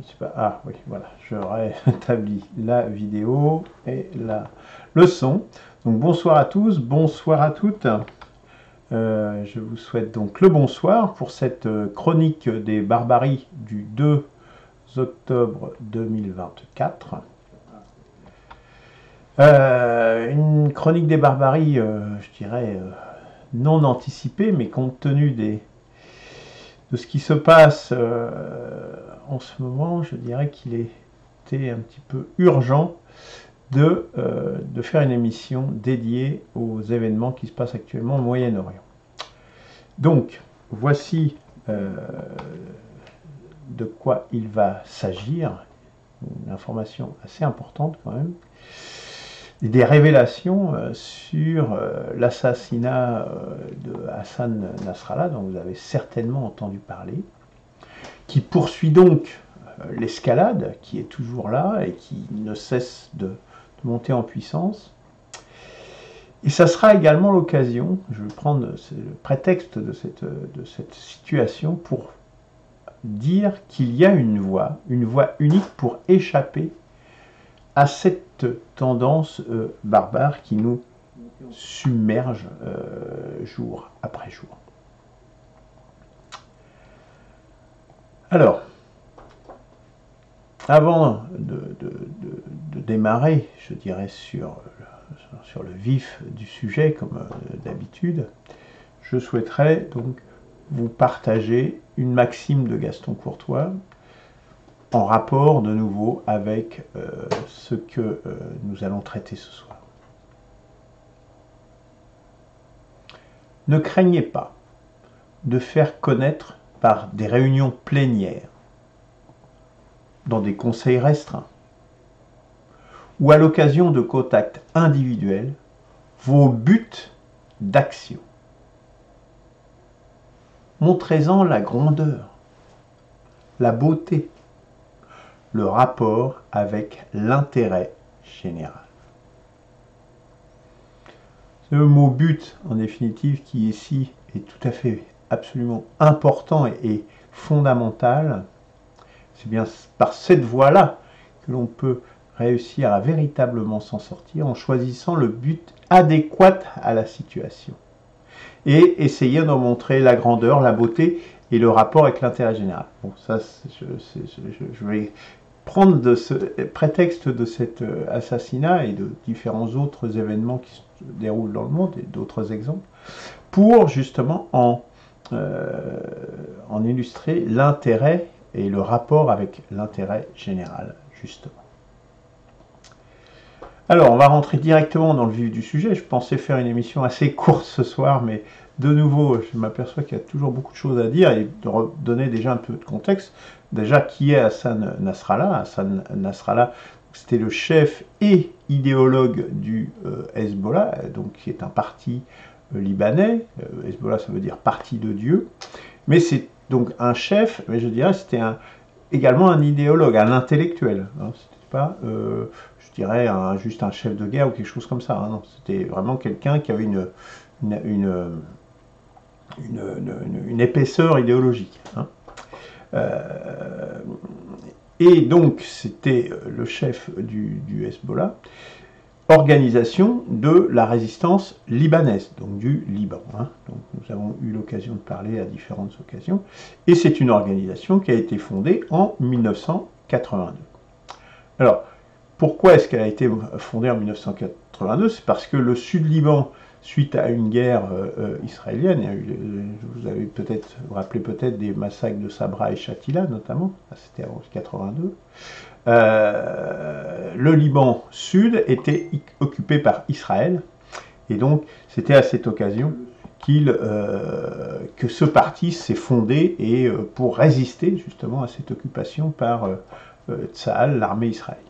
Je sais pas. Ah oui, voilà, je rétablis la vidéo et le son. Donc bonsoir à tous, bonsoir à toutes. Je vous souhaite donc le bonsoir pour cette chronique des barbaries du 2 octobre 2024. Une chronique des barbaries, je dirais, non anticipée, mais compte tenu de ce qui se passe en ce moment, je dirais qu'il était un petit peu urgent de faire une émission dédiée aux événements qui se passent actuellement au Moyen-Orient. Donc, voici de quoi il va s'agir, une information assez importante quand même, des révélations sur l'assassinat de Hassan Nasrallah, dont vous avez certainement entendu parler, qui poursuit donc l'escalade, qui est toujours là et qui ne cesse de monter en puissance. Et ça sera également l'occasion, je vais prendre le prétexte de cette situation pour dire qu'il y a une voie unique pour échapper à cette tendance barbare qui nous submerge jour après jour. Alors, avant de démarrer, je dirais, sur le vif du sujet, comme d'habitude, je souhaiterais donc vous partager une maxime de Gaston Courtois en rapport de nouveau avec ce que nous allons traiter ce soir. Ne craignez pas de faire connaître par des réunions plénières, dans des conseils restreints, ou à l'occasion de contacts individuels, vos buts d'action. Montrez-en la grandeur, la beauté, le rapport avec l'intérêt général. C'est le mot but, en définitive, qui ici est tout à fait absolument important et fondamental. C'est bien par cette voie-là que l'on peut réussir à véritablement s'en sortir en choisissant le but adéquat à la situation et essayer d'en montrer la grandeur, la beauté et le rapport avec l'intérêt général. Bon, ça, je vais prendre de ce prétexte de cet assassinat et de différents autres événements qui se déroulent dans le monde et d'autres exemples pour justement en illustrer l'intérêt et le rapport avec l'intérêt général, justement. Alors, on va rentrer directement dans le vif du sujet. Je pensais faire une émission assez courte ce soir, mais de nouveau, je m'aperçois qu'il y a toujours beaucoup de choses à dire et de donner déjà un peu de contexte. Déjà, qui est Hassan Nasrallah? Hassan Nasrallah, c'était le chef et idéologue du Hezbollah, donc qui est un parti libanais. Hezbollah, ça veut dire parti de Dieu. Mais c'est donc un chef, mais je dirais c'était également un idéologue, un intellectuel. Hein, c'était pas, je dirais, juste un chef de guerre ou quelque chose comme ça. Hein, non, c'était vraiment quelqu'un qui avait une épaisseur idéologique. Hein. Et donc, c'était le chef du Hezbollah, organisation de la résistance libanaise, donc du Liban. Hein. Donc, nous avons eu l'occasion de parler à différentes occasions. Et c'est une organisation qui a été fondée en 1982. Alors, pourquoi est-ce qu'elle a été fondée en 1982? C'est parce que le Sud-Liban, suite à une guerre israélienne, vous avez peut-être, vous rappelez peut-être des massacres de Sabra et Shatila notamment, c'était en 1982. Le Liban Sud était occupé par Israël, et donc c'était à cette occasion que ce parti s'est fondé et pour résister justement à cette occupation par Tsahal, l'armée israélienne.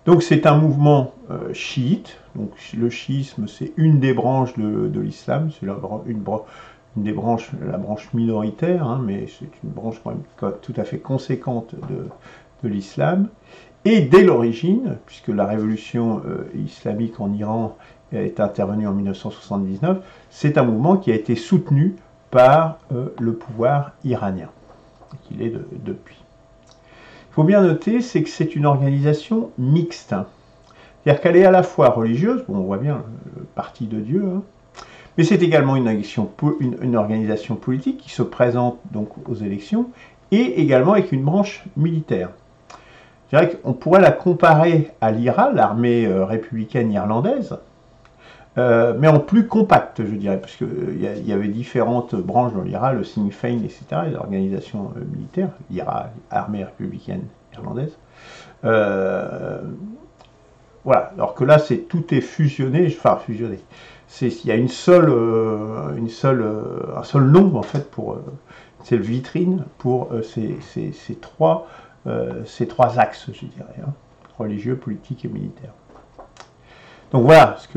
Donc c'est un mouvement chiite. Donc le chiisme, c'est une des branches de l'islam, c'est une des branches, la branche minoritaire, hein, mais c'est une branche quand même tout à fait conséquente de l'islam. Et dès l'origine, puisque la révolution islamique en Iran est intervenue en 1979, c'est un mouvement qui a été soutenu par le pouvoir iranien, qu'il est depuis. faut bien noter, c'est que c'est une organisation mixte. C'est-à-dire qu'elle est à la fois religieuse, bon, on voit bien le parti de Dieu, hein, mais c'est également une organisation politique qui se présente donc aux élections, et également avec une branche militaire. Je dirais qu'on pourrait la comparer à l'IRA, l'armée républicaine irlandaise, mais en plus compacte, je dirais, parce qu'il y avait différentes branches dans l'IRA, le Sinn Féin, etc., les organisations militaires, l'IRA, armée républicaine irlandaise. Voilà, alors que là, tout est fusionné, enfin fusionné. Il y a un seul nom, en fait, c'est le vitrine pour ces trois axes, je dirais, hein, religieux, politique et militaire. Donc voilà ce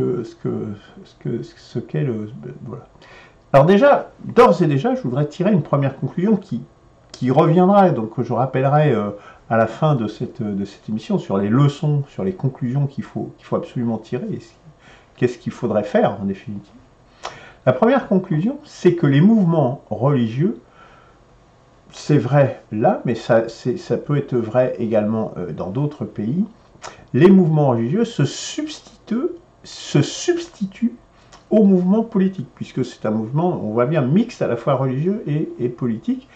qu'est le... Voilà. Alors déjà, d'ores et déjà, je voudrais tirer une première conclusion qui reviendra, donc que je rappellerai à la fin de cette émission, sur les leçons, sur les conclusions qu'il faut absolument tirer, et qu'est-ce qu'il faudrait faire en définitive. La première conclusion, c'est que les mouvements religieux, c'est vrai là, mais ça peut être vrai également dans d'autres pays, les mouvements religieux se substituent au mouvement politique, puisque c'est un mouvement, on voit bien, mixte à la fois religieux et politique.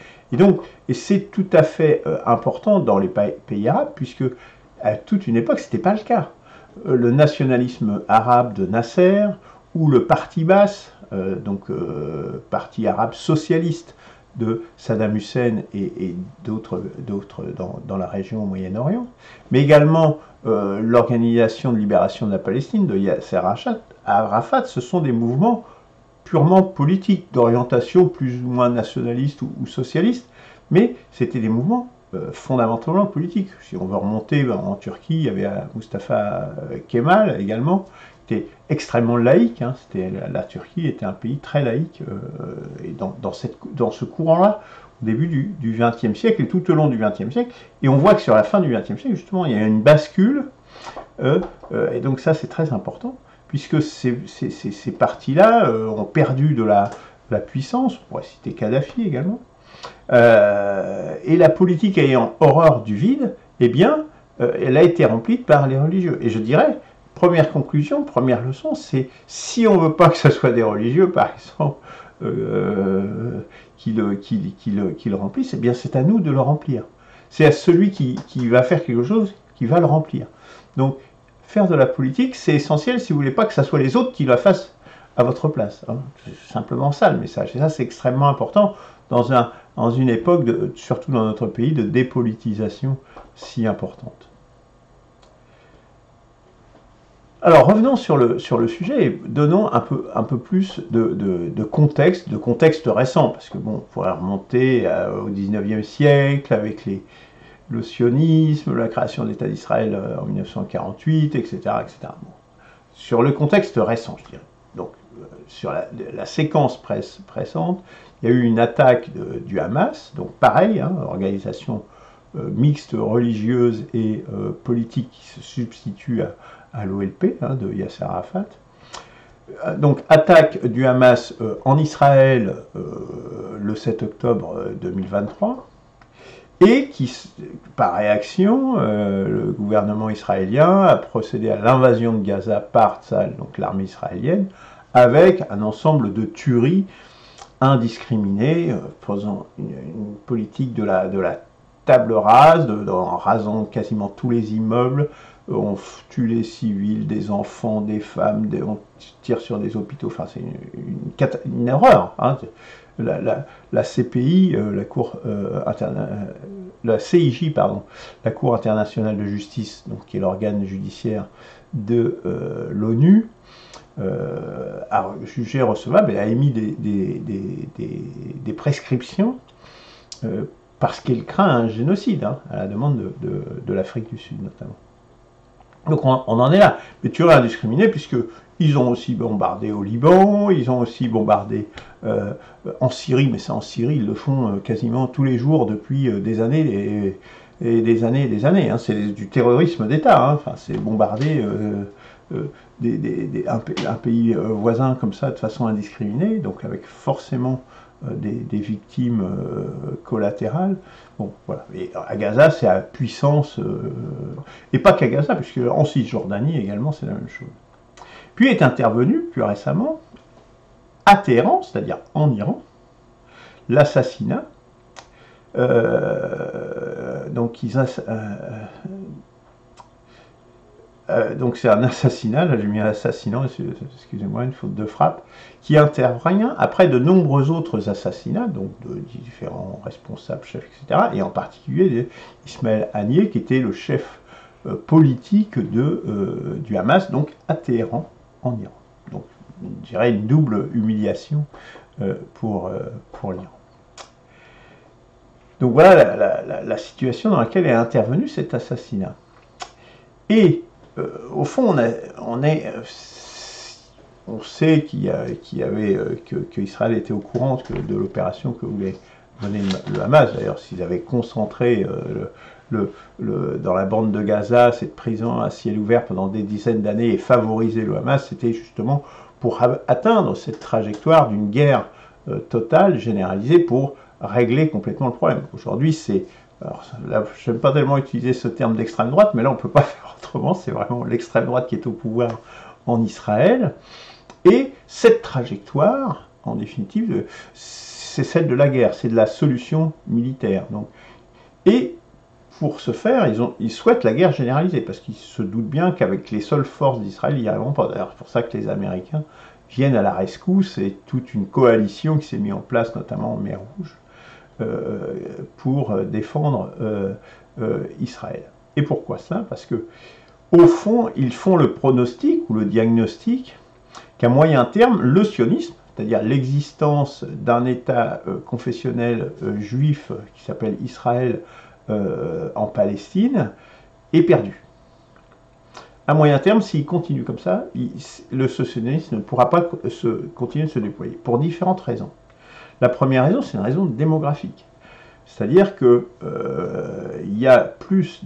Et c'est tout à fait important dans les pays arabes, puisque à toute une époque, ce n'était pas le cas. Le nationalisme arabe de Nasser, ou le parti Baas, parti arabe socialiste de Saddam Hussein et d'autres dans la région au Moyen-Orient, mais également l'Organisation de libération de la Palestine de Yasser Arafat, ce sont des mouvements purement politiques, d'orientation plus ou moins nationaliste ou socialiste, mais c'était des mouvements fondamentalement politiques. Si on veut remonter en Turquie, il y avait Mustafa Kemal également, qui était extrêmement laïque, hein, la Turquie était un pays très laïque, et dans ce courant-là, au début du XXe siècle et tout au long du XXe siècle, et on voit que sur la fin du XXe siècle, justement, il y a une bascule, et donc ça c'est très important, puisque ces partis-là ont perdu de la puissance, on pourrait citer Kadhafi également, et la politique ayant horreur du vide, eh bien, elle a été remplie par les religieux. Et je dirais, première conclusion, première leçon, c'est si on ne veut pas que ce soit des religieux, par exemple, qui le remplissent, eh bien c'est à nous de le remplir. C'est à celui qui va faire quelque chose qui va le remplir. Donc, faire de la politique, c'est essentiel si vous ne voulez pas que ce soit les autres qui la fassent à votre place. Hein. C'est simplement ça le message. Et ça, c'est extrêmement important dans une époque, surtout dans notre pays, de dépolitisation si importante. Alors revenons sur le sujet et donnons un peu plus de contexte récent, parce que bon, on pourrait remonter au 19e siècle avec le sionisme, la création de l'État d'Israël en 1948, etc. etc. Bon. Sur le contexte récent, je dirais. Donc, sur la séquence précédente, il y a eu une attaque du Hamas, donc pareil, hein, organisation mixte religieuse et politique qui se substitue à l'OLP hein, de Yasser Arafat. Donc attaque du Hamas en Israël le 7 octobre 2023 et qui, par réaction, le gouvernement israélien a procédé à l'invasion de Gaza par Tzal, donc l'armée israélienne, avec un ensemble de tueries indiscriminées, faisant une politique de la table rase, en rasant quasiment tous les immeubles. On tue les civils, des enfants, des femmes, on tire sur des hôpitaux, enfin c'est une horreur. Hein. La CPI, la CIJ, pardon, la Cour internationale de justice, donc, qui est l'organe judiciaire de l'ONU, a jugé recevable et a émis des prescriptions parce qu'elle craint un génocide, hein, à la demande de l'Afrique du Sud notamment. Donc on en est là, mais tueries indiscriminées, puisqu'ils ont aussi bombardé au Liban, ils ont aussi bombardé en Syrie, mais ça en Syrie, ils le font quasiment tous les jours depuis des années et des années et des années. Hein. C'est du terrorisme d'État, hein. Enfin, c'est bombarder un pays voisin comme ça de façon indiscriminée, donc avec forcément des victimes collatérales. Bon, voilà. Et à Gaza, c'est à puissance, et pas qu'à Gaza, puisque en Cisjordanie également, c'est la même chose. Puis est intervenu, plus récemment, à Téhéran, c'est-à-dire en Iran, l'assassinat. Donc c'est un assassinat, là j'ai mis un assassinat, excusez-moi, une faute de frappe, qui intervient après de nombreux autres assassinats, donc de différents responsables, chefs, etc., et en particulier Ismaël Haniyeh, qui était le chef politique du Hamas, donc à Téhéran, en Iran. Donc, je dirais une double humiliation pour l'Iran. Donc voilà la situation dans laquelle est intervenu cet assassinat. Et au fond, on sait qu'Israël était au courant de l'opération que voulait mener le Hamas. D'ailleurs, s'ils avaient concentré dans la bande de Gaza cette prison à ciel ouvert pendant des dizaines d'années et favorisé le Hamas, c'était justement pour atteindre cette trajectoire d'une guerre totale, généralisée, pour régler complètement le problème. Aujourd'hui, c'est... Alors là, je n'aime pas tellement utiliser ce terme d'extrême droite, mais là, on ne peut pas faire autrement. C'est vraiment l'extrême droite qui est au pouvoir en Israël. Et cette trajectoire, en définitive, c'est celle de la guerre, c'est de la solution militaire. Donc, et pour ce faire, ils souhaitent la guerre généralisée, parce qu'ils se doutent bien qu'avec les seules forces d'Israël, ils n'y arriveront pas. D'ailleurs, c'est pour ça que les Américains viennent à la rescousse, et toute une coalition qui s'est mise en place, notamment en mer Rouge, pour défendre Israël. Et pourquoi ça? Parce que, au fond, ils font le pronostic ou le diagnostic qu'à moyen terme, le sionisme, c'est-à-dire l'existence d'un État confessionnel juif qui s'appelle Israël en Palestine, est perdu. À moyen terme, s'il continue comme ça, le sionisme ne pourra pas continuer de se déployer, pour différentes raisons. La première raison, c'est une raison démographique. C'est-à-dire que il y a plus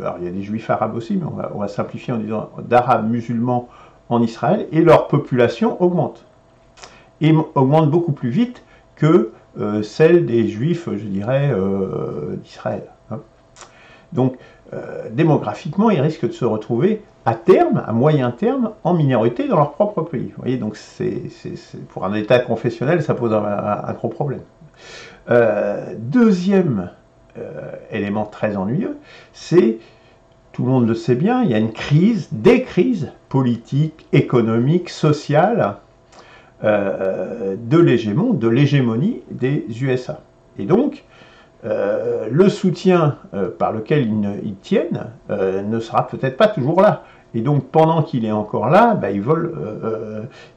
alors il y a des juifs arabes aussi, mais on va simplifier en disant d'arabes musulmans en Israël, et leur population augmente. Et augmente beaucoup plus vite que celle des juifs, je dirais, d'Israël. Hein. Donc, démographiquement, ils risquent de se retrouver à terme, à moyen terme, en minorité dans leur propre pays. Vous voyez, donc pour un État confessionnel, ça pose un gros problème. Deuxième élément très ennuyeux, c'est, tout le monde le sait bien, il y a des crises politiques, économiques, sociales, de l'hégémonie des USA. Et donc, le soutien par lequel ils tiennent ne sera peut-être pas toujours là. Et donc, pendant qu'il est encore là,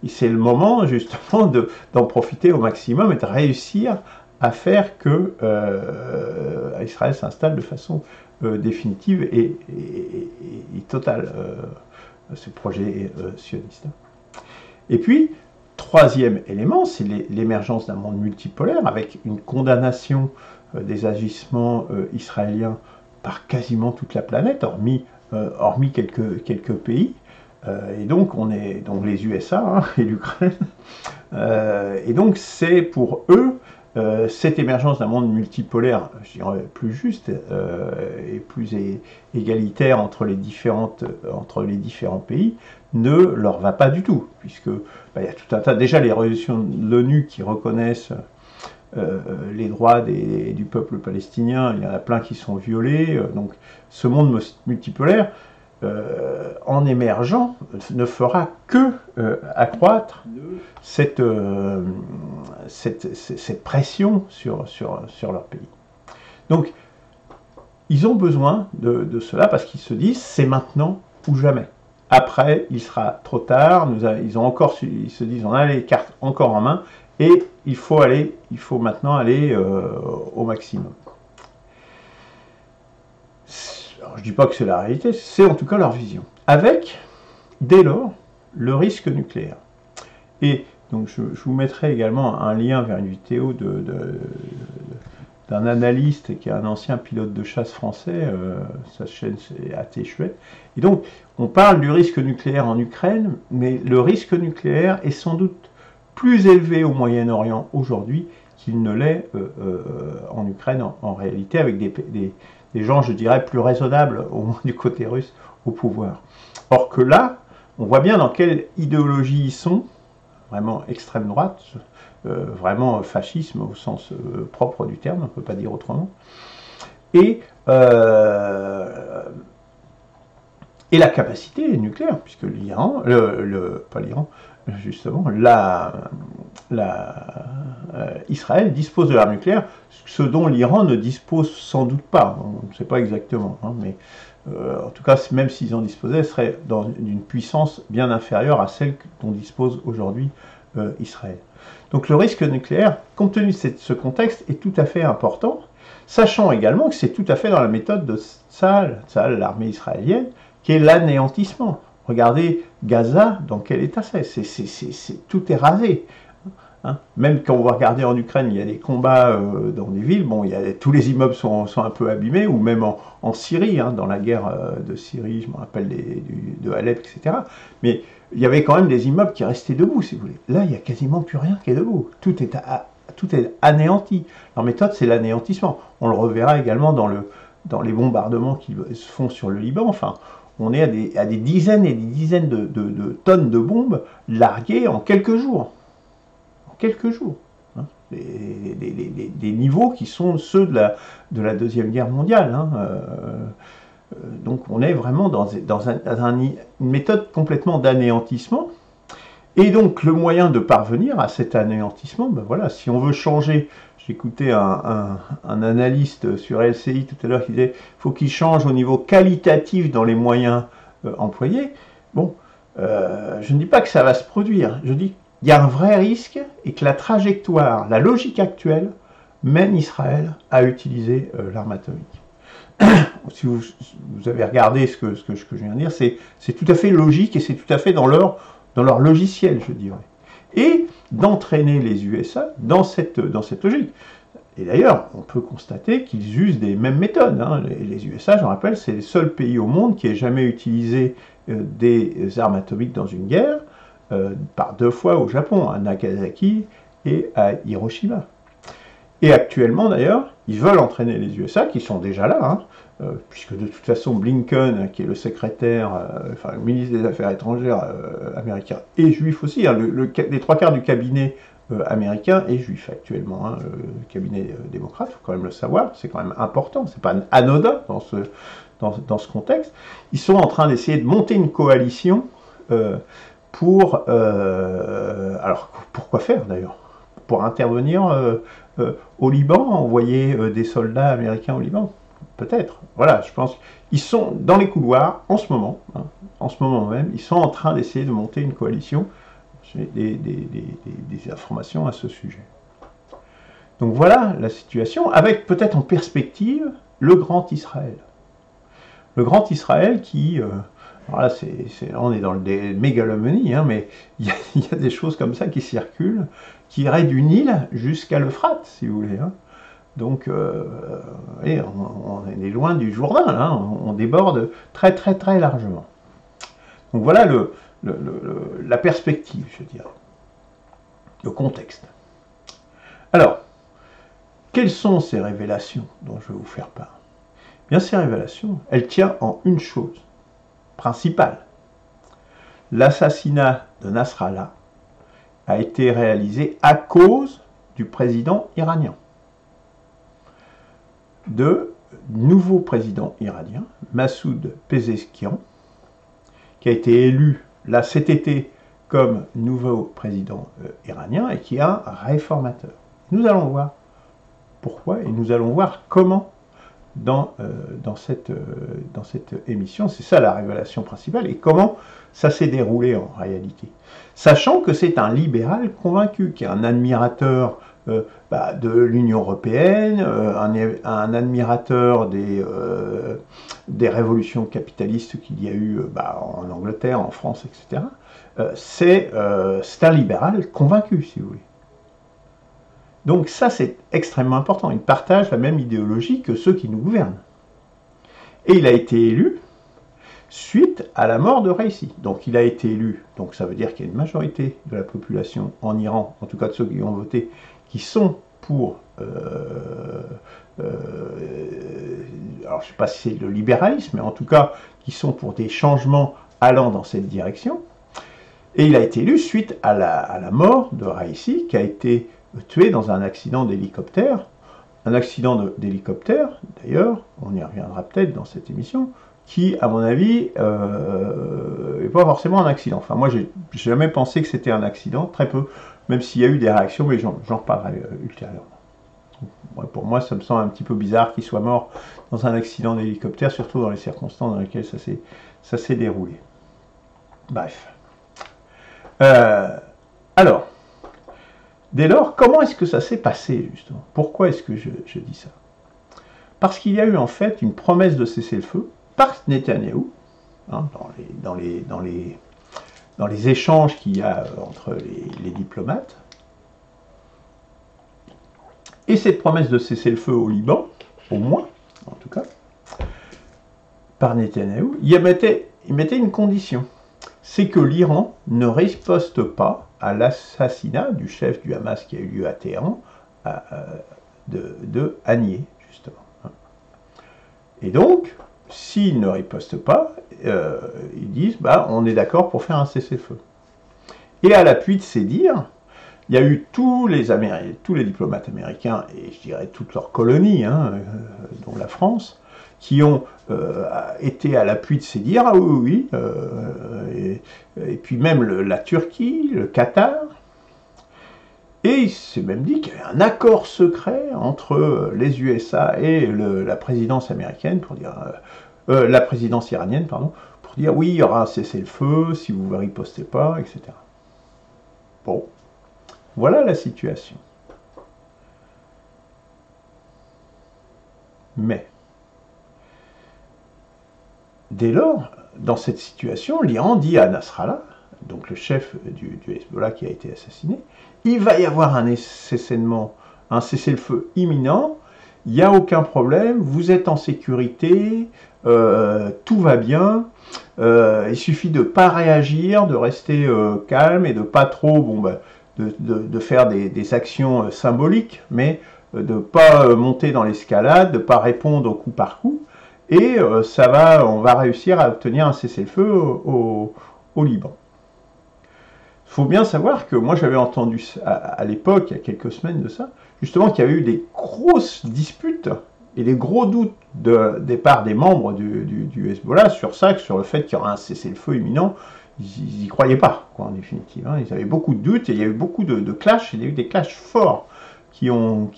c'est le moment, justement, d'en profiter au maximum et de réussir à faire que Israël s'installe de façon définitive et totale, ce projet sioniste. Et puis, troisième élément, c'est l'émergence d'un monde multipolaire avec une condamnation des agissements israéliens par quasiment toute la planète, hormis quelques pays. Et donc, les USA hein, et l'Ukraine. Et donc, c'est pour eux cette émergence d'un monde multipolaire, je dirais, plus juste et plus égalitaire entre les différents pays, ne leur va pas du tout, puisque il y a tout un tas, déjà les résolutions de l'ONU qui reconnaissent les droits du peuple palestinien, il y en a plein qui sont violés, donc ce monde multipolaire, en émergeant, ne fera que accroître cette pression sur leur pays. Donc, ils ont besoin de cela parce qu'ils se disent c'est maintenant ou jamais. Après, il sera trop tard. Ils se disent on a les cartes encore en main et il faut maintenant aller au maximum. Alors, je ne dis pas que c'est la réalité, c'est en tout cas leur vision. Avec, dès lors, le risque nucléaire. Et donc je vous mettrai également un lien vers une vidéo d'un analyste qui est un ancien pilote de chasse français, sa chaîne c'est AT Chouette. Et donc, on parle du risque nucléaire en Ukraine, mais le risque nucléaire est sans doute plus élevé au Moyen-Orient aujourd'hui qu'il ne l'est en Ukraine en réalité, avec des gens, je dirais, plus raisonnables, au moins du côté russe, au pouvoir. Or que là, on voit bien dans quelle idéologie ils sont, vraiment extrême droite, vraiment fascisme au sens propre du terme, on ne peut pas dire autrement, et la capacité nucléaire, puisque l'Iran, pas l'Iran, justement, Israël dispose de l'arme nucléaire, ce dont l'Iran ne dispose sans doute pas, on ne sait pas exactement, hein, mais en tout cas, même s'ils en disposaient, ce serait d'une puissance bien inférieure à celle dont dispose aujourd'hui Israël. Donc le risque nucléaire, compte tenu de ce contexte, est tout à fait important, sachant également que c'est tout à fait dans la méthode de Tsahal, l'armée israélienne, qui est l'anéantissement. Regardez Gaza, dans quel état c'est, tout est rasé. Hein. Même quand on va regarder en Ukraine, il y a des combats dans des villes, bon, tous les immeubles sont un peu abîmés, ou même en Syrie, hein, dans la guerre de Syrie, je me rappelle de Alep, etc. Mais il y avait quand même des immeubles qui restaient debout, si vous voulez. Là, il n'y a quasiment plus rien qui est debout. Tout est anéanti. Leur méthode, c'est l'anéantissement. On le reverra également dans les bombardements qui se font sur le Liban. Enfin, on est à des dizaines et des dizaines de tonnes de bombes larguées en quelques jours. En quelques jours. Hein. Des niveaux qui sont ceux de la Deuxième Guerre mondiale. Hein. Donc on est vraiment dans une méthode complètement d'anéantissement. Et donc le moyen de parvenir à cet anéantissement, ben voilà, si on veut changer, j'écoutais un analyste sur LCI tout à l'heure qui disait qu'il faut qu'il change au niveau qualitatif dans les moyens employés. Bon, je ne dis pas que ça va se produire, je dis qu'il y a un vrai risque et que la trajectoire, la logique actuelle mène Israël à utiliser l'arme atomique. Si vous avez regardé ce que je viens de dire, c'est tout à fait logique et c'est tout à fait dans leur logiciel, je dirais. Et d'entraîner les USA dans cette logique. Et d'ailleurs, on peut constater qu'ils usent des mêmes méthodes. Hein. Les USA, je rappelle, c'est les seuls pays au monde qui aient jamais utilisé des armes atomiques dans une guerre, par 2 fois au Japon, à Nagasaki et à Hiroshima. Et actuellement, d'ailleurs, ils veulent entraîner les USA, qui sont déjà là, hein, puisque de toute façon, Blinken, qui est le secrétaire, le ministre des Affaires étrangères américain, et juif aussi, hein, les 3 quarts du cabinet américain est juif actuellement, hein, le cabinet démocrate, il faut quand même le savoir, c'est quand même important, c'est pas anodin dans ce contexte. Ils sont en train d'essayer de monter une coalition alors, pourquoi faire d'ailleurs? Pour intervenir au Liban, envoyer des soldats américains au Liban? Peut-être. Voilà, je pense qu'ils sont dans les couloirs en ce moment, hein, en ce moment même, ils sont en train d'essayer de monter une coalition. J'ai des informations à ce sujet. Donc voilà la situation, avec peut-être en perspective le Grand Israël. Le Grand Israël qui... alors là, on est dans des mégalomanies, hein, mais il y a des choses comme ça qui circulent, qui iraient du Nil jusqu'à l'Euphrate, si vous voulez. Hein. Donc, on est loin du Jourdain, là, on déborde très très très largement. Donc voilà la perspective, je dirais, le contexte. Alors, quelles sont ces révélations dont je vais vous faire part? Bien, ces révélations, elles tiennent en une chose principale. L'assassinat de Nasrallah a été réalisé à cause du président iranien. De nouveau président iranien, Massoud Pezeshkian, qui a été élu là cet été comme nouveau président iranien et qui est un réformateur. Nous allons voir pourquoi et nous allons voir comment dans cette émission. C'est ça la révélation principale et comment ça s'est déroulé en réalité. Sachant que c'est un libéral convaincu, qui est un admirateur de l'Union européenne, un admirateur des révolutions capitalistes qu'il y a eu en Angleterre, en France, etc. C'est un libéral convaincu, si vous voulez. Donc ça, c'est extrêmement important. Ils partagent la même idéologie que ceux qui nous gouvernent. Et il a été élu suite à la mort de Raisi. Donc il a été élu, donc ça veut dire qu'il y a une majorité de la population en Iran, en tout cas de ceux qui ont voté, qui sont pour, alors je ne sais pas si c'est le libéralisme, mais en tout cas qui sont pour des changements allant dans cette direction. Et il a été élu suite à la mort de Raisi, qui a été tué dans un accident d'hélicoptère. Un accident d'hélicoptère, d'ailleurs, on y reviendra peut-être dans cette émission, qui, à mon avis, n'est pas forcément un accident. Enfin, moi, j'ai jamais pensé que c'était un accident, très peu, même s'il y a eu des réactions, mais j'en reparlerai ultérieurement. Pour moi, ça me semble un petit peu bizarre qu'il soit mort dans un accident d'hélicoptère, surtout dans les circonstances dans lesquelles ça s'est déroulé. Bref. Alors, dès lors, comment est-ce que ça s'est passé, justement? Pourquoi est-ce que je dis ça? Parce qu'il y a eu, en fait, une promesse de cessez-le-feu par Netanyahou, hein, dans les échanges qu'il y a entre les diplomates. Et cette promesse de cessez-le-feu au Liban, au moins, en tout cas, par Netanyahou, il mettait une condition. C'est que l'Iran ne riposte pas à l'assassinat du chef du Hamas qui a eu lieu à Téhéran, de Haniyeh, justement. Et donc, s'ils ne ripostent pas, ils disent bah, on est d'accord pour faire un cessez-le-feu. Et à l'appui de ces dires, il y a eu tous les diplomates américains, et je dirais toutes leurs colonies, hein, dont la France, qui ont été à l'appui de ces dires, ah oui, et puis même la Turquie, le Qatar. Et il s'est même dit qu'il y avait un accord secret entre les USA et la présidence américaine, pour dire la présidence iranienne, pardon, pour dire oui, il y aura un cessez-le-feu si vous ne ripostez pas, etc. Bon, voilà la situation. Mais, dès lors, dans cette situation, l'Iran dit à Nasrallah, donc le chef du Hezbollah qui a été assassiné, il va y avoir un cessez-le-feu imminent, il n'y a aucun problème, vous êtes en sécurité, tout va bien, il suffit de ne pas réagir, de rester calme et de pas trop, de faire des actions symboliques, mais de ne pas monter dans l'escalade, de ne pas répondre au coup par coup, et on va réussir à obtenir un cessez-le-feu au Liban. Il faut bien savoir que moi j'avais entendu à l'époque, il y a quelques semaines de ça, justement qu'il y avait eu des grosses disputes et des gros doutes des parts des membres du Hezbollah sur ça, sur le fait qu'il y aurait un cessez-le-feu imminent. Ils n'y croyaient pas, quoi, en définitive. Hein. Ils avaient beaucoup de doutes et il y a eu beaucoup de clashs, il y a eu des clashs forts qui ont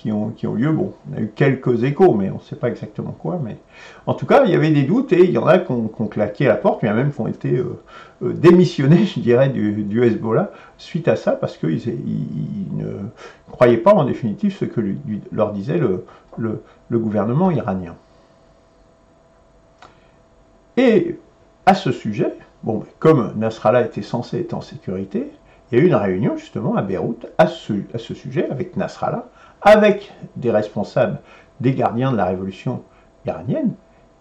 lieu. Bon, on a eu quelques échos, mais on ne sait pas exactement quoi. Mais en tout cas, il y avait des doutes et il y en a qui ont claqué à la porte, il y en a même qui ont été démissionnés, je dirais, du Hezbollah suite à ça, parce qu'ils ne croyaient pas en définitive ce que leur disait le gouvernement iranien. Et à ce sujet, bon, comme Nasrallah était censé être en sécurité, il y a eu une réunion justement à Beyrouth à ce sujet avec Nasrallah, avec des responsables des gardiens de la révolution iranienne,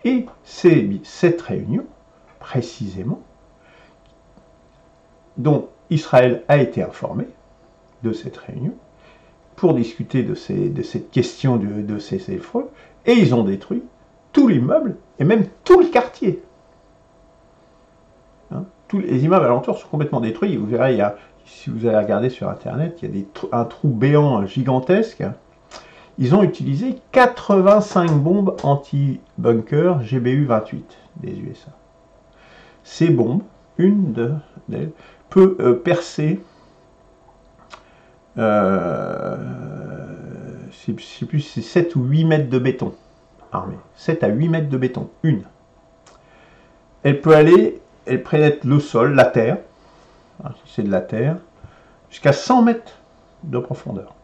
et c'est cette réunion, précisément, dont Israël a été informé de cette réunion, pour discuter de cette question de cessez-le-feu, et ils ont détruit tout l'immeuble, et même tout le quartier. Hein, tous les immeubles alentours sont complètement détruits, vous verrez, si vous allez regarder sur internet, il y a un trou béant gigantesque. Ils ont utilisé 85 bombes anti-bunker GBU-28 des USA. Ces bombes, une d'elles, peut percer, je sais plus si c'est 7 ou 8 mètres de béton armé. 7 à 8 mètres de béton, une. Elle pénètre le sol, la terre, c'est de la terre, jusqu'à 100 mètres de profondeur.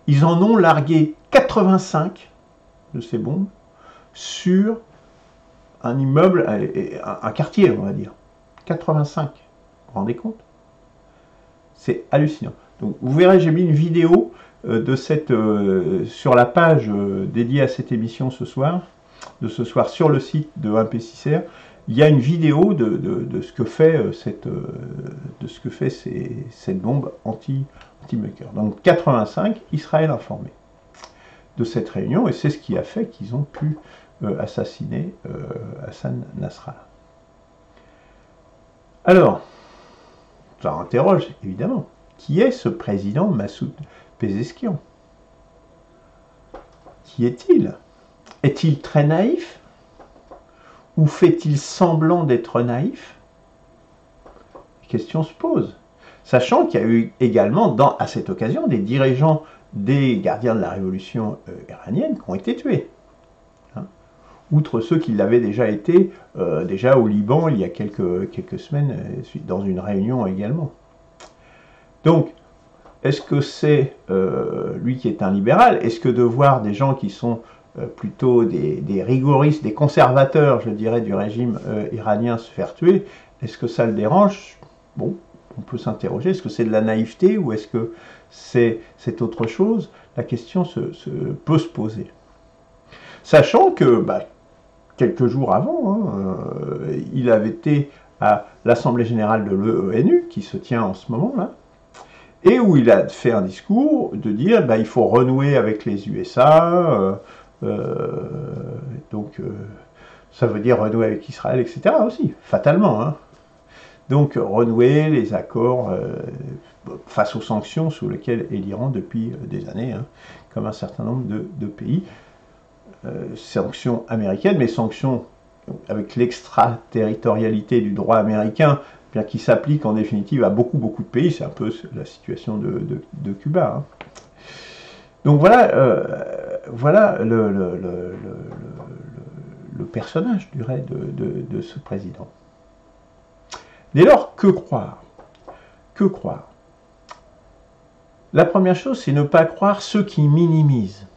Ils en ont largué 85 de ces bombes sur un immeuble, un quartier, on va dire. 85. Vous vous rendez compte? C'est hallucinant. Donc, vous verrez, j'ai mis une vidéo sur la page dédiée à cette émission ce soir, sur le site de 1P6R, il y a une vidéo de ce que fait cette bombe anti-bunker. Donc 85, Israël informé de cette réunion, et c'est ce qui a fait qu'ils ont pu assassiner Hassan Nasrallah. Alors, ça interroge évidemment, qui est ce président Massoud Pezeshkian? Qui est-il? Est-il très naïf? Ou fait-il semblant d'être naïf? La question se pose. Sachant qu'il y a eu également, à cette occasion, des dirigeants des gardiens de la révolution iranienne qui ont été tués. Hein, outre ceux qui l'avaient déjà été, déjà au Liban, il y a quelques semaines, dans une réunion également. Donc, est-ce que c'est lui qui est un libéral? Est-ce que de voir des gens qui sont plutôt des rigoristes, des conservateurs, je dirais, du régime iranien se faire tuer, est-ce que ça le dérange? Bon, on peut s'interroger, est-ce que c'est de la naïveté ou est-ce que c'est autre chose? La question peut se poser. Sachant que, quelques jours avant, il avait été à l'Assemblée Générale de l'ONU, qui se tient en ce moment-là, et où il a fait un discours de dire il faut renouer avec les USA, donc ça veut dire renouer avec Israël, etc. aussi, fatalement. Hein. Donc renouer les accords face aux sanctions sous lesquelles est l'Iran depuis des années, hein, comme un certain nombre de pays. Sanctions américaines, mais sanctions avec l'extraterritorialité du droit américain, bien qui s'applique en définitive à beaucoup de pays. C'est un peu la situation de Cuba. Hein. Donc voilà le personnage, je dirais, de ce président. Dès lors, que croire? Que croire? La première chose, c'est ne pas croire ceux qui minimisent.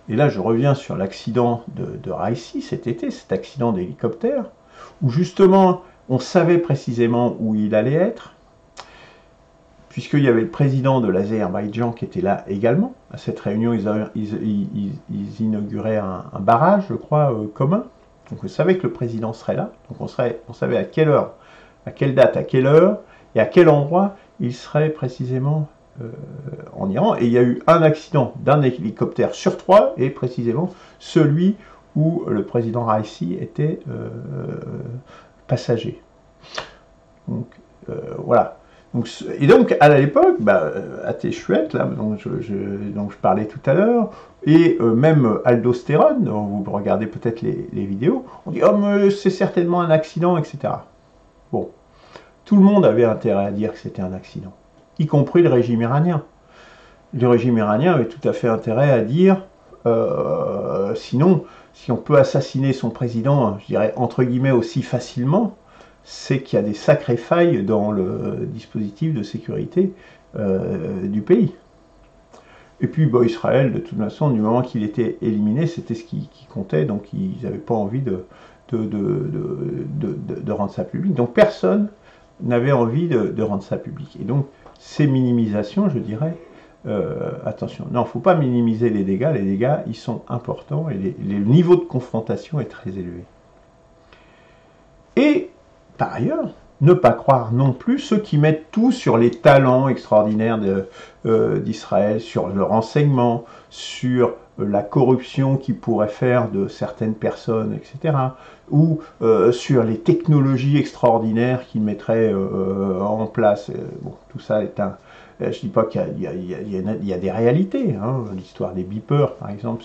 Et là, je reviens sur l'accident de Raisi cet été, cet accident d'hélicoptère, où justement, on savait précisément où il allait être, puisqu'il y avait le président de l'Azerbaïdjan qui était là également. À cette réunion, ils inauguraient un barrage, je crois, commun. Donc on savait que le président serait là. Donc on savait à quelle heure, à quelle date, à quelle heure, et à quel endroit il serait précisément en Iran. Et il y a eu un accident d'un hélicoptère sur 3, et précisément celui où le président Raisi était passager. Donc voilà. Et donc, à l'époque, à Téchouette, là, dont je parlais tout à l'heure, et même aldostérone, dont vous regardez peut-être les vidéos, on dit « Oh, mais c'est certainement un accident, etc. » Bon, tout le monde avait intérêt à dire que c'était un accident, y compris le régime iranien. Le régime iranien avait tout à fait intérêt à dire sinon, si on peut assassiner son président, je dirais, entre guillemets, aussi facilement, c'est qu'il y a des sacrées failles dans le dispositif de sécurité du pays. Et puis Israël, de toute façon, du moment qu'il était éliminé, c'était ce qui comptait, donc ils n'avaient pas envie de rendre ça public. Donc personne n'avait envie de rendre ça public. Et donc ces minimisations, je dirais, attention, non, il ne faut pas minimiser les dégâts, ils sont importants, et le niveau de confrontation est très élevé. Et par ailleurs, ne pas croire non plus ceux qui mettent tout sur les talents extraordinaires d'Israël, sur le renseignement, sur la corruption qu'il pourrait faire de certaines personnes, etc. Ou sur les technologies extraordinaires qu'il mettrait en place. Bon, tout ça est un... Je ne dis pas qu'il y a des réalités. Hein. L'histoire des beepers, par exemple,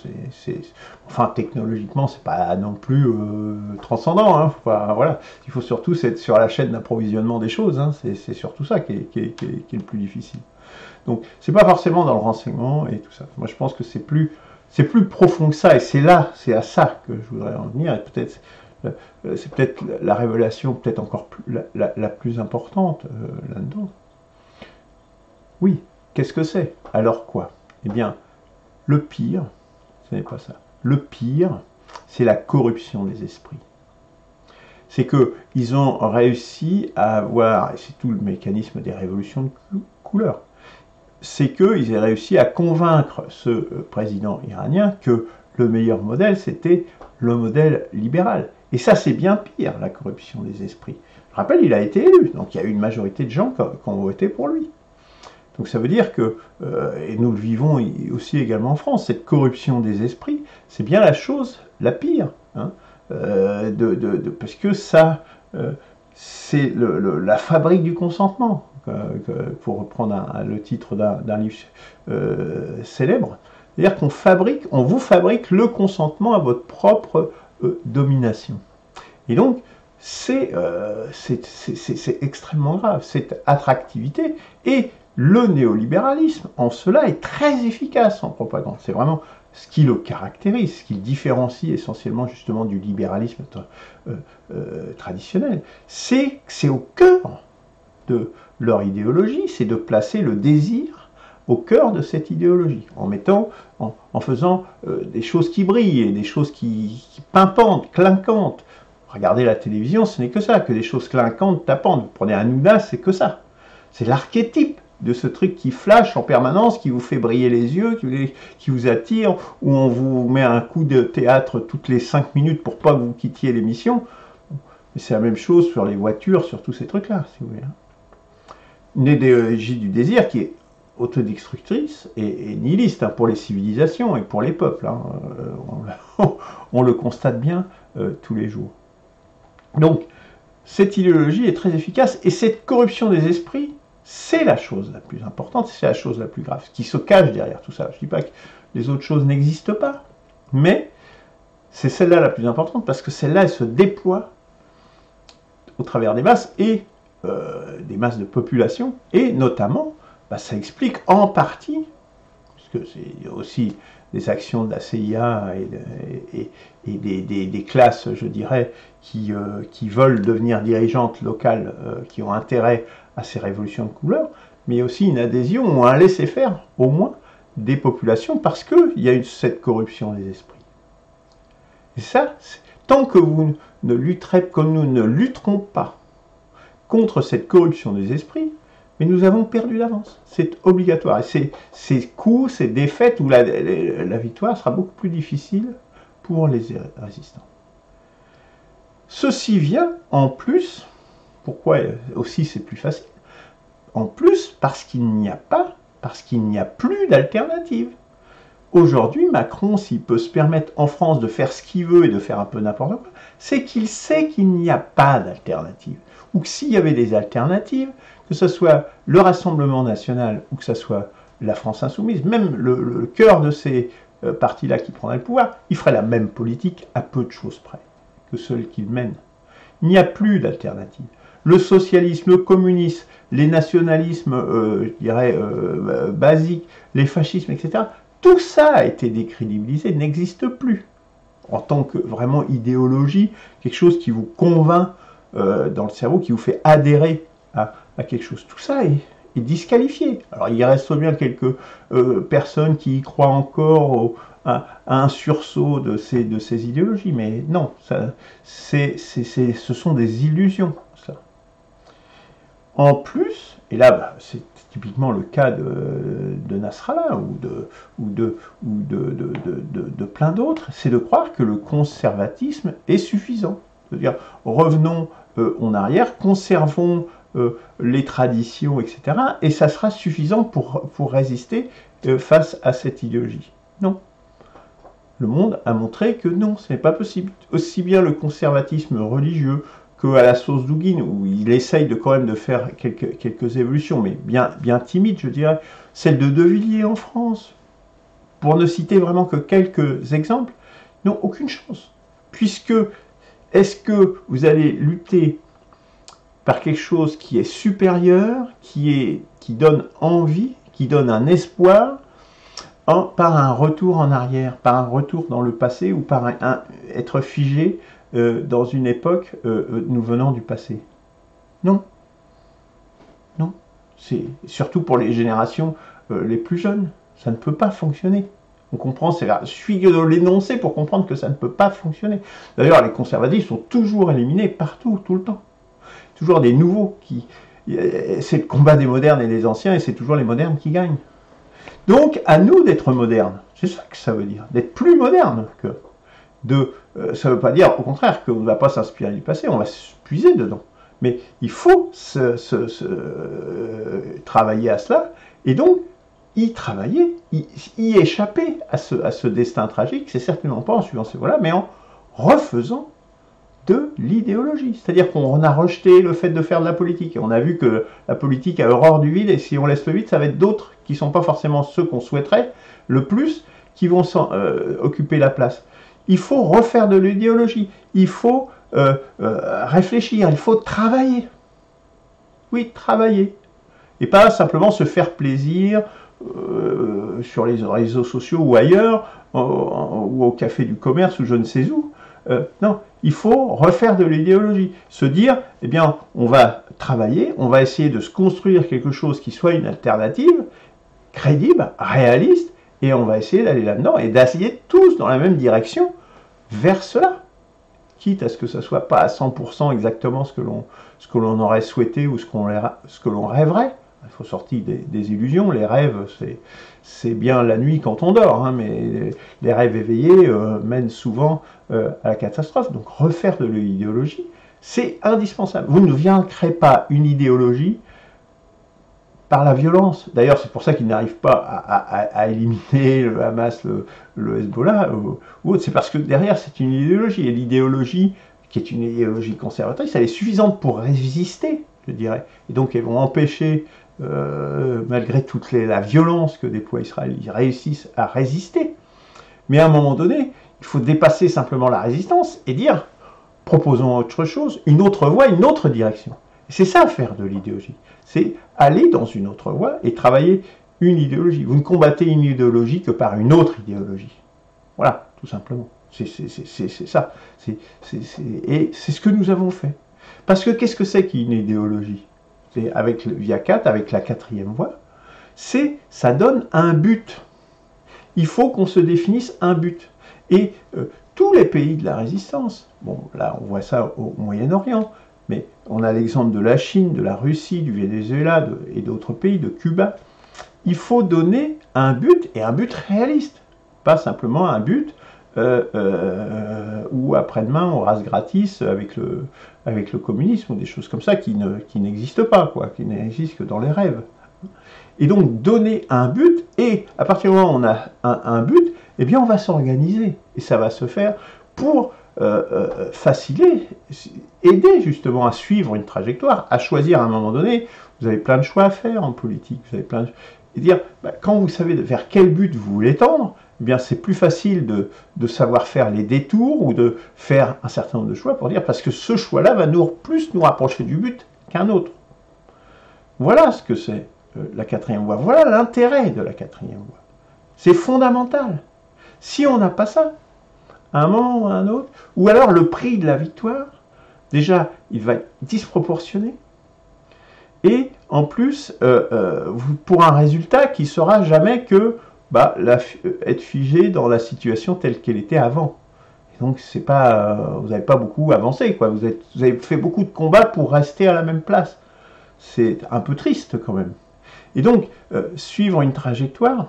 enfin, technologiquement, c'est pas non plus transcendant. Hein. Voilà. Il faut surtout être sur la chaîne d'approvisionnement des choses. Hein. C'est surtout ça qui est le plus difficile. Donc, c'est pas forcément dans le renseignement et tout ça. Moi, je pense que c'est plus profond que ça. Et c'est à ça que je voudrais en venir. Et peut-être, c'est peut-être la révélation, peut-être encore la plus importante là-dedans. Oui, qu'est-ce que c'est? Alors quoi? Eh bien, le pire, ce n'est pas ça. Le pire, c'est la corruption des esprits. C'est qu'ils ont réussi à avoir, et c'est tout le mécanisme des révolutions de couleur, c'est qu'ils aient réussi à convaincre ce président iranien que le meilleur modèle, c'était le modèle libéral. Et ça, c'est bien pire, la corruption des esprits. Je rappelle, il a été élu, donc il y a eu une majorité de gens qui ont voté pour lui. Donc ça veut dire que, et nous le vivons aussi également en France, cette corruption des esprits, c'est bien la chose la pire, hein, parce que ça, c'est la fabrique du consentement, pour reprendre le titre d'un livre célèbre. C'est-à-dire on vous fabrique le consentement à votre propre domination. Et donc, c'est extrêmement grave, cette attractivité. Et le néolibéralisme, en cela, est très efficace en propagande. C'est vraiment ce qui le caractérise, ce qui le différencie essentiellement justement du libéralisme traditionnel. C'est au cœur de leur idéologie, c'est de placer le désir au cœur de cette idéologie, en faisant des choses qui brillent, et des choses qui pimpantes, clinquantes. Regardez la télévision, ce n'est que ça, que des choses clinquantes, tapantes. Vous prenez un Houda, c'est que ça. C'est l'archétype de ce truc qui flash en permanence, qui vous fait briller les yeux, qui vous attire, où on vous met un coup de théâtre toutes les 5 minutes pour pas que vous quittiez l'émission. C'est la même chose sur les voitures, sur tous ces trucs-là, si vous voulez. Une idéologie du désir qui est autodestructrice et nihiliste, hein, pour les civilisations et pour les peuples. Hein. On le constate bien tous les jours. Donc, cette idéologie est très efficace, et cette corruption des esprits, c'est la chose la plus importante, c'est la chose la plus grave, ce qui se cache derrière tout ça. Je ne dis pas que les autres choses n'existent pas, mais c'est celle-là la plus importante, parce que celle-là, elle se déploie au travers des masses, et des masses de population, et notamment, ça explique en partie, puisque c'est aussi des actions de la CIA et des classes, je dirais, qui veulent devenir dirigeantes locales, qui ont intérêt à ces révolutions de couleur, mais aussi une adhésion ou un laisser-faire, au moins, des populations, parce qu'il y a cette corruption des esprits. Et ça, tant que vous ne lutterez, comme nous ne lutterons pas contre cette corruption des esprits, mais nous avons perdu d'avance. C'est obligatoire. Et ces coups, ces défaites, où la victoire sera beaucoup plus difficile pour les résistants. Ceci vient en plus, pourquoi aussi c'est plus facile, en plus parce qu'il n'y a plus d'alternative. Aujourd'hui, Macron, s'il peut se permettre en France de faire ce qu'il veut et de faire un peu n'importe quoi, c'est qu'il sait qu'il n'y a pas d'alternative. Ou que s'il y avait des alternatives, que ce soit le Rassemblement national ou que ce soit la France insoumise, même le cœur de ces partis-là qui prendraient le pouvoir, il ferait la même politique à peu de choses près que celle qu'il mène. Il n'y a plus d'alternative. Le socialisme, le communisme, les nationalismes, je dirais, basiques, les fascismes, etc., tout ça a été décrédibilisé, n'existe plus. En tant que vraiment idéologie, quelque chose qui vous convainc dans le cerveau, qui vous fait adhérer à quelque chose. Tout ça est disqualifié. Alors il reste bien quelques personnes qui y croient encore à un sursaut de ces idéologies, mais non, ce sont des illusions, ça. En plus, et là c'est typiquement le cas de Nasrallah ou de plein d'autres, c'est de croire que le conservatisme est suffisant. C'est-à-dire, revenons en arrière, conservons les traditions, etc., et ça sera suffisant pour résister face à cette idéologie. Non. Le monde a montré que non, ce n'est pas possible. Aussi bien le conservatisme religieux qu'à la sauce Douguine, où il essaye quand même de faire quelques évolutions, mais bien timides, je dirais, celle de De Villiers en France, pour ne citer vraiment que quelques exemples, n'ont aucune chance. Puisque, est-ce que vous allez lutter par quelque chose qui est supérieur, qui donne envie, qui donne un espoir, par un retour en arrière, par un retour dans le passé, ou par être figé dans une époque nous venant du passé? Non. Non. C'est surtout pour les générations les plus jeunes. Ça ne peut pas fonctionner. On comprend, il suffit de l'énoncer pour comprendre que ça ne peut pas fonctionner. D'ailleurs, les conservatifs sont toujours éliminés partout, tout le temps. Toujours des nouveaux qui... C'est le combat des modernes et des anciens, et c'est toujours les modernes qui gagnent. Donc, à nous d'être modernes. C'est ça que ça veut dire, d'être plus moderne que ça ne veut pas dire, au contraire, qu'on ne va pas s'inspirer du passé, on va se puiser dedans. Mais il faut travailler à cela, et donc y travailler, y échapper à ce destin tragique, c'est certainement pas en suivant ces voies-là, mais en refaisant de l'idéologie. C'est-à-dire qu'on a rejeté le fait de faire de la politique, et on a vu que la politique a horreur du vide, et si on laisse le vide, ça va être d'autres qui ne sont pas forcément ceux qu'on souhaiterait le plus, qui vont occuper la place. Il faut refaire de l'idéologie, il faut réfléchir, il faut travailler. Oui, travailler. Et pas simplement se faire plaisir sur les réseaux sociaux ou ailleurs, ou au café du commerce ou je ne sais où. Non, il faut refaire de l'idéologie. Se dire, eh bien, on va travailler, on va essayer de se construire quelque chose qui soit une alternative, crédible, réaliste, et on va essayer d'aller là-dedans et d'essayer tous dans la même direction vers cela. Quitte à ce que ça ne soit pas à 100% exactement ce que l'on aurait souhaité ou ce que l'on rêverait. Il faut sortir des illusions. Les rêves, c'est bien la nuit quand on dort, hein, mais les rêves éveillés mènent souvent à la catastrophe. Donc refaire de l'idéologie, c'est indispensable. Vous ne vaincrez pas une idéologie par la violence. D'ailleurs, c'est pour ça qu'ils n'arrivent pas à éliminer le Hamas, le Hezbollah ou autre. C'est parce que derrière, c'est une idéologie. Et l'idéologie, qui est une idéologie conservatrice, elle est suffisante pour résister, je dirais. Et donc, elles vont empêcher, malgré toute la violence que déploie Israël, ils réussissent à résister. Mais à un moment donné, il faut dépasser simplement la résistance et dire, proposons autre chose, une autre voie, une autre direction. C'est ça, faire de l'idéologie. C'est aller dans une autre voie et travailler une idéologie. Vous ne combattez une idéologie que par une autre idéologie. Voilà, tout simplement. C'est ça. Et c'est ce que nous avons fait. Parce que qu'est-ce que c'est qu'une idéologie? C'est avec le Via 4, avec la 4e voie, ça donne un but. Il faut qu'on se définisse un but. Et tous les pays de la résistance, bon, là on voit ça au Moyen-Orient, mais on a l'exemple de la Chine, de la Russie, du Venezuela et d'autres pays, de Cuba. Il faut donner un but, et un but réaliste. Pas simplement un but où après-demain on rase gratis avec le communisme ou des choses comme ça qui n'existent pas, quoi, qui n'existent que dans les rêves. Et donc donner un but, et à partir du moment où on a un but, eh bien on va s'organiser. Et ça va se faire pour faciliter, aider justement à suivre une trajectoire, à choisir à un moment donné. Vous avez plein de choix à faire en politique, vous avez plein de... et dire, quand vous savez vers quel but vous voulez tendre, eh bien c'est plus facile de savoir faire les détours ou de faire un certain nombre de choix pour dire, parce que ce choix-là va plus nous rapprocher du but qu'un autre. Voilà ce que c'est la 4e voie, voilà l'intérêt de la 4e voie. C'est fondamental. Si on n'a pas ça, à un moment ou à un autre, ou alors le prix de la victoire, déjà, il va être disproportionné, et en plus, pour un résultat qui ne sera jamais que être figé dans la situation telle qu'elle était avant. Et donc, c'est pas, vous n'avez pas beaucoup avancé, quoi. Vous avez fait beaucoup de combats pour rester à la même place. C'est un peu triste, quand même. Et donc, suivre une trajectoire,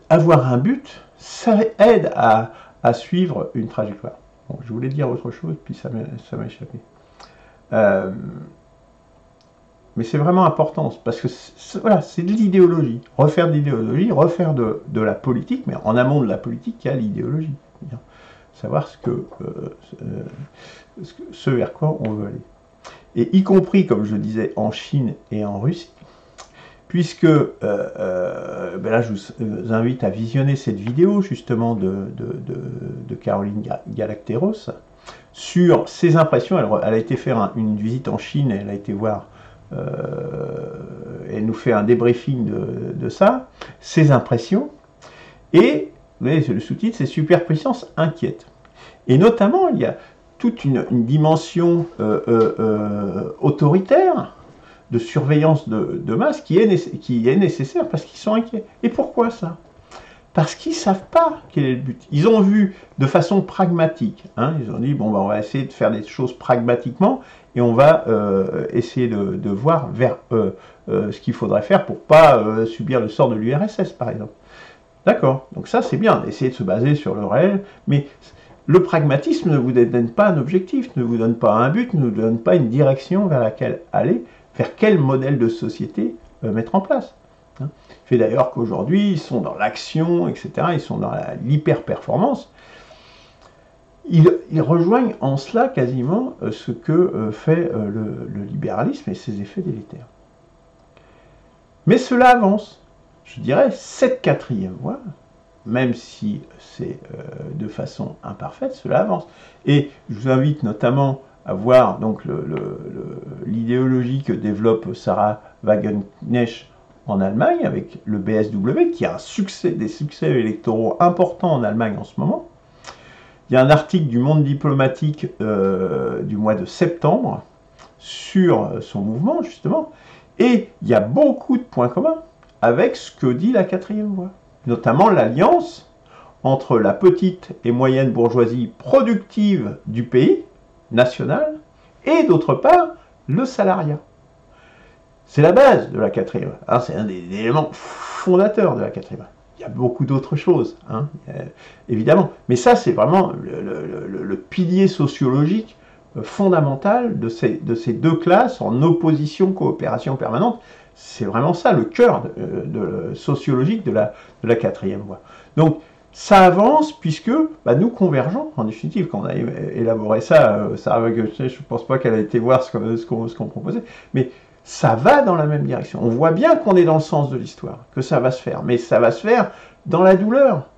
avoir un but, ça aide à suivre une trajectoire. Bon, je voulais dire autre chose, puis ça m'a échappé. Mais c'est vraiment important, parce que voilà, c'est de l'idéologie. Refaire de l'idéologie, refaire de la politique, mais en amont de la politique, il y a l'idéologie. Savoir ce vers quoi on veut aller. Et y compris, comme je disais, en Chine et en Russie, puisque là, je vous invite à visionner cette vidéo, justement, de Caroline Galacteros, sur ses impressions. Elle a été faire une visite en Chine, elle a été voir, elle nous fait un débriefing de ça, ses impressions, et vous voyez, le sous-titre, c'est Superpuissance inquiète. Et notamment, il y a toute une dimension autoritaire, de surveillance de masse qui est nécessaire parce qu'ils sont inquiets. Et pourquoi ça? Parce qu'ils ne savent pas quel est le but. Ils ont vu de façon pragmatique. Hein, ils ont dit, bon, ben, on va essayer de faire des choses pragmatiquement et on va essayer de voir vers ce qu'il faudrait faire pour ne pas subir le sort de l'URSS, par exemple. D'accord, donc ça c'est bien, essayer de se baser sur le réel, mais le pragmatisme ne vous donne pas un objectif, ne vous donne pas un but, ne vous donne pas une direction vers laquelle aller, vers quel modèle de société mettre en place. Hein. Fait d'ailleurs qu'aujourd'hui, ils sont dans l'action, etc., ils sont dans l'hyper-performance. Ils rejoignent en cela quasiment ce que fait le libéralisme et ses effets délétères. Mais cela avance. Je dirais, cette quatrième voie, même si c'est de façon imparfaite, cela avance. Et je vous invite notamment à voir donc l'idéologie que développe Sarah Wagenknecht en Allemagne avec le BSW, qui a des succès électoraux importants en Allemagne en ce moment. Il y a un article du Monde diplomatique du mois de septembre sur son mouvement, justement, et il y a beaucoup de points communs avec ce que dit la quatrième voie, notamment l'alliance entre la petite et moyenne bourgeoisie productive du pays, national, et d'autre part, le salariat. C'est la base de la quatrième voie, hein, c'est un des éléments fondateurs de la quatrième voie. Il y a beaucoup d'autres choses, hein, évidemment, mais ça c'est vraiment le pilier sociologique fondamental de ces deux classes en opposition, coopération permanente. C'est vraiment ça, le cœur sociologique de la quatrième voie. Donc, ça avance puisque bah, nous convergeons, en définitive, quand on a élaboré ça, je ne pense pas qu'elle a été voir ce qu'on proposait, mais ça va dans la même direction. On voit bien qu'on est dans le sens de l'histoire, que ça va se faire, mais ça va se faire dans la douleur.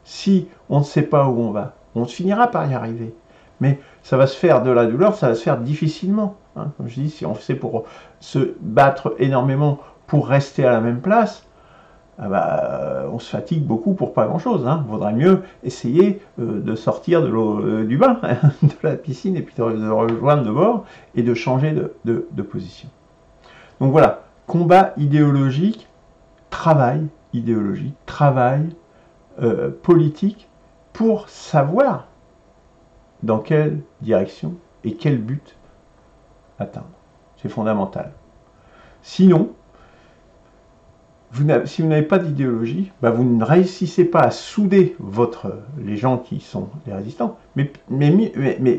Si on ne sait pas où on va, on finira par y arriver. Mais ça va se faire de la douleur, ça va se faire difficilement. Hein. Comme je dis, si on fait pour se battre énormément pour rester à la même place, ah bah, on se fatigue beaucoup pour pas grand-chose. Hein. Il vaudrait mieux essayer de sortir de l'eau du bain, hein, de la piscine, et puis de rejoindre le bord et de changer de position. Donc voilà, combat idéologique, travail idéologique, travail politique, pour savoir dans quelle direction et quel but atteindre. C'est fondamental. Sinon, si vous n'avez pas d'idéologie, bah vous ne réussissez pas à souder les gens qui sont les résistants, mais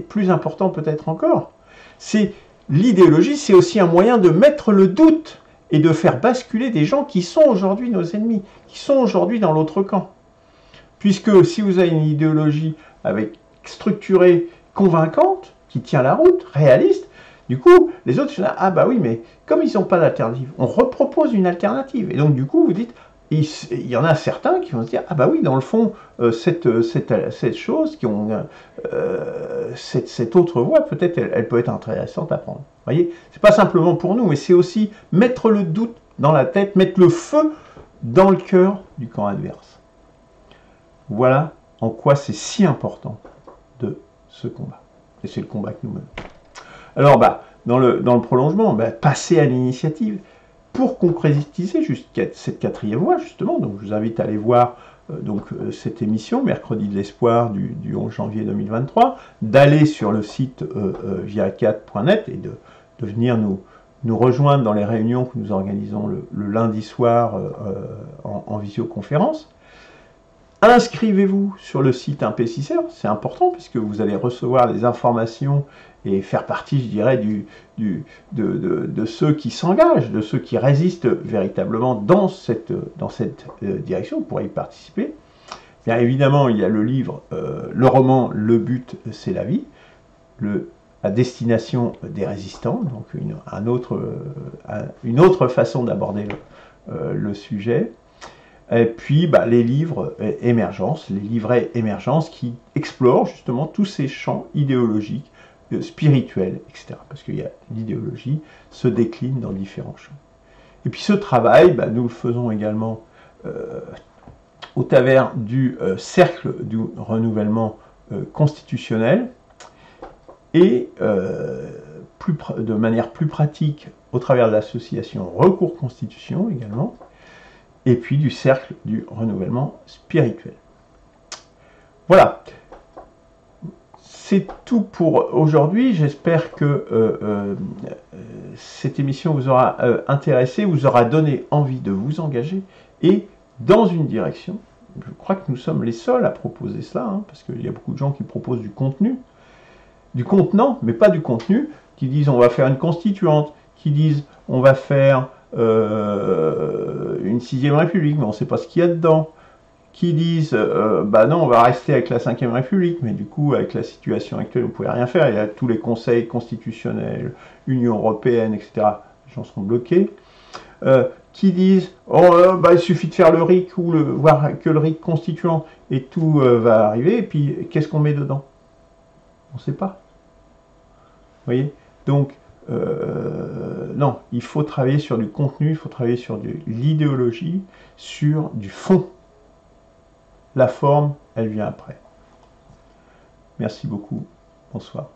plus important peut-être encore, c'est l'idéologie, c'est aussi un moyen de mettre le doute et de faire basculer des gens qui sont aujourd'hui nos ennemis, qui sont aujourd'hui dans l'autre camp. Puisque si vous avez une idéologie structurée, convaincante, qui tient la route, réaliste, du coup, les autres disent, ah bah oui, mais comme ils n'ont pas d'alternative, on repropose une alternative. Et donc, du coup, vous dites, il y en a certains qui vont se dire, ah bah oui, dans le fond, cette chose, cette autre voie, peut-être, elle peut être intéressante à prendre. Vous voyez, c'est pas simplement pour nous, mais c'est aussi mettre le doute dans la tête, mettre le feu dans le cœur du camp adverse. Voilà en quoi c'est si important de ce combat. Et c'est le combat que nous menons. Alors, bah, dans le prolongement, bah, passer à l'initiative pour concrétiser jusqu'à cette quatrième voie, justement. Donc, je vous invite à aller voir cette émission, Mercredi de l'Espoir, du 11 janvier 2023, d'aller sur le site via4.net et de venir nous rejoindre dans les réunions que nous organisons le lundi soir en visioconférence. Inscrivez-vous sur le site Impécisseur, c'est important puisque vous allez recevoir des informations et faire partie, je dirais, de ceux qui s'engagent, de ceux qui résistent véritablement dans cette direction. Vous pourrez y participer. Bien évidemment, il y a le livre, le roman « Le but, c'est la vie », à destination des résistants, donc une autre façon d'aborder le sujet. Et puis bah, les livres émergence, les livrets émergence qui explorent justement tous ces champs idéologiques, spirituels, etc. Parce que l'idéologie se décline dans différents champs. Et puis ce travail, bah, nous le faisons également au travers du cercle du renouvellement constitutionnel et de manière plus pratique au travers de l'association Recours Constitution également. et puis du cercle du renouvellement spirituel. Voilà. C'est tout pour aujourd'hui. J'espère que cette émission vous aura intéressé, vous aura donné envie de vous engager et dans une direction. Je crois que nous sommes les seuls à proposer cela, hein, parce qu'il y a beaucoup de gens qui proposent du contenu, du contenant, mais pas du contenu, qui disent on va faire une constituante, qui disent on va faire une 6e République, mais on ne sait pas ce qu'il y a dedans, qui disent bah non, on va rester avec la 5e République, mais du coup, avec la situation actuelle, vous ne pouvez rien faire, il y a tous les conseils constitutionnels, Union européenne, etc., les gens seront bloqués. Qui disent oh, bah, il suffit de faire le RIC ou voir que le RIC constituant et tout va arriver, et puis qu'est-ce qu'on met dedans? On ne sait pas. Vous voyez? Donc, non, il faut travailler sur du contenu, il faut travailler sur de l'idéologie, sur du fond. La forme, elle vient après. Merci beaucoup. Bonsoir.